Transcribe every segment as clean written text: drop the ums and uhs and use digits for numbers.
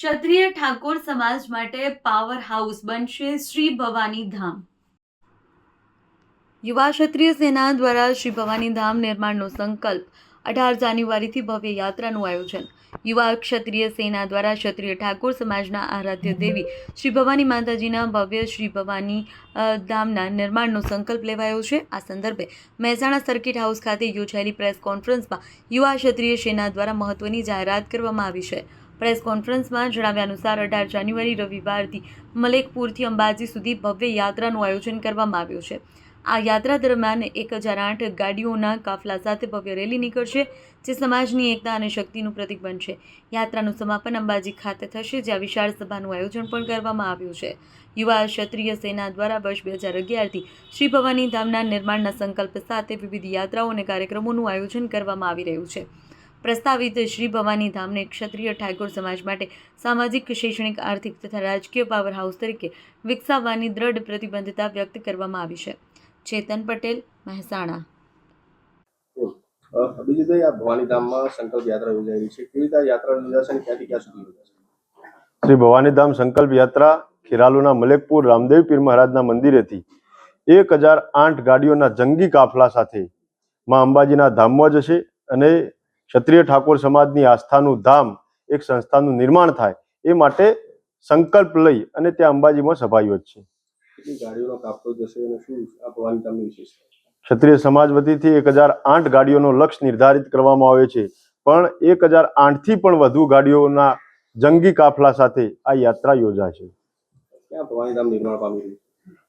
ક્ષત્રિય ઠાકોર સમાજ માટે પાવર હાઉસ બનશે શ્રી ભવાની ધામ। યુવા ક્ષત્રિય સેના દ્વારા શ્રી ભવાની ધામ નિર્માણનો સંકલ્પ 18 જાન્યુઆરીથી ભવ્ય યાત્રાનું આયોજન। યુવા ક્ષત્રિય સેના દ્વારા ક્ષત્રિય ઠાકોર સમાજના આરાધ્ય દેવી શ્રી ભવાની માતાજીના ભવ્ય શ્રી ભવાની ધામના નિર્માણનો સંકલ્પ લેવાયો છે। આ સંદર્ભે મહેસાણા સર્કિટ હાઉસ ખાતે યોજાયેલી પ્રેસ કોન્ફરન્સમાં યુવા ક્ષત્રિય સેના દ્વારા મહત્વની જાહેરાત કરવામાં આવી છે। પ્રેસ કોન્ફરન્સમાં જણાવ્યા અનુસાર 18 જાન્યુઆરી રવિવારથી મલેકપુરથી અંબાજી સુધી ભવ્ય યાત્રાનું આયોજન કરવામાં આવ્યું છે। આ યાત્રા દરમિયાન 1008 ગાડીઓના કાફલા સાથે ભવ્ય રેલી નીકળશે, જે સમાજની એકતા અને શક્તિનું પ્રતીક બનશે। યાત્રાનું સમાપન અંબાજી ખાતે થશે, જ્યાં વિશાળ સભાનું આયોજન પણ કરવામાં આવ્યું છે। યુવા ક્ષત્રિય સેના દ્વારા વર્ષ 2011થી શ્રી ભવાની ધામના નિર્માણના સંકલ્પ સાથે વિવિધ યાત્રાઓ અને કાર્યક્રમોનું આયોજન કરવામાં આવી રહ્યું છે। પ્રસ્તાવિત શ્રી ભવાની ધામને ક્ષત્રિય ઠાકોર સમાજ માટે સામાજિક, શૈક્ષણિક, આર્થિક તથા રાજકીય પાવર હાઉસ તરીકે વિકસાવવાની દ્રઢ પ્રતિબદ્ધતા વ્યક્ત કરવામાં આવી છે। ચેતન પટેલ, મહેસાણા। અભિજીતભાઈ, આ ભવાની ધામમાં સંકલ્પ યાત્રા યોજાઈ છે, કેવી રીતે યાત્રા યોજાશે અને ક્યાંથી ક્યાં સુધી યોજાશે? શ્રી ભવાની ધામ સંકલ્પ યાત્રા ખેરાલુના મલેકપુર રામદેવ પીર મહારાજના મંદિરેથી 1008 ગાડીઓના જંગી કાફલા સાથે માં અંબાજીના ધામમાં જશે અને ક્ષત્રિય ઠાકોર સમાજની આસ્થાનું ધામ એક સંસ્થાનું નિર્માણ થાય એ માટે સંકલ્પ લઈ અને ત્યાં અંબાજીમાં સભા યોજશે। કેટલી ગાડીઓનો કાફલો જશે અને શું આ ભવાની ધામની વિશેષતા? ક્ષત્રિય સમાજ વતીથી 1008 ગાડીઓનો લક્ષ્ય નિર્ધારિત કરવામાં આવ્યો છે, પણ 1008થી પણ વધુ ગાડીઓના જંગી કાફલા સાથે આ યાત્રા યોજાશે। ક્યાં ભવાની ધામ નિર્માણ પામી રહ્યું?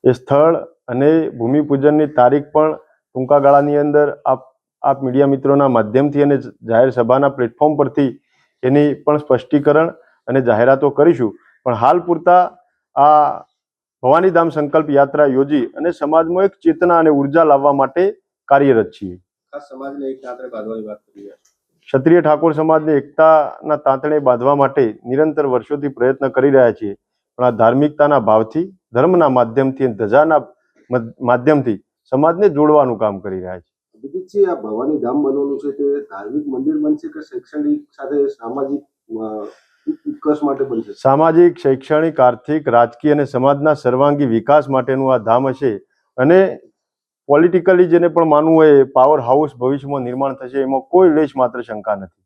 એ સ્થળ અને ભૂમિપૂજનની તારીખ પણ ટૂંકા ગાળાની અંદર આપ મીડિયા મિત્રોના માધ્યમથી અને જાહેર સભાના પ્લેટફોર્મ પરથી એની પણ સ્પષ્ટીકરણ અને જાહેરાતો કરીશું। પણ હાલ પૂરતા આ ભવાની ધામ સંકલ્પ યાત્રા યોજી અને સમાજમાં એક ચેતના અને ઉર્જા લાવવા માટે કાર્યરત છીએ। ખાસ સમાજને એક તાંતણે બાંધવાની વાત કરી રહ્યા છે। ક્ષત્રિય ઠાકોર સમાજને એકતાના તાંતણે બાંધવા માટે નિરંતર વર્ષોથી પ્રયત્ન કરી રહ્યા છીએ, પણ આ ધાર્મિકતાના ભાવથી, ધર્મના માધ્યમથી અને ધજાના માધ્યમથી સમાજને જોડવાનું કામ કરી રહ્યા છીએ। અભિજીતજી, આ ભવાની ધામ બનવાનું છે તે ધાર્મિક મંદિર બનશે કે શૈક્ષણિક સાથે સામાજિક ઉત્કર્ષ માટે બનશે? સામાજિક, શૈક્ષણિક, આર્થિક, રાજકીય અને સમાજના સર્વાંગી વિકાસ માટેનું આ ધામ હશે અને પોલિટિકલી જેને પણ માનવું હોય પાવર હાઉસ ભવિષ્યમાં નિર્માણ થશે, એમાં કોઈ લેશ માત્ર શંકા નથી।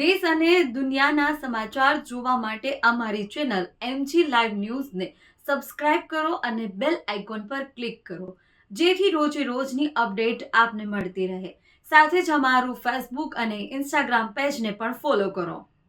દેશ અને દુનિયાના સમાચાર જોવા માટે અમારી ચેનલ MG લાઈવ ન્યૂઝને સબસ્ક્રાઇબ કરો અને બેલ આઇકોન પર ક્લિક કરો, જેથી રોજે રોજની અપડેટ આપને મળતી રહે। સાથે જ અમારું ફેસબુક અને ઇન્સ્ટાગ્રામ પેજને પણ ફોલો કરો।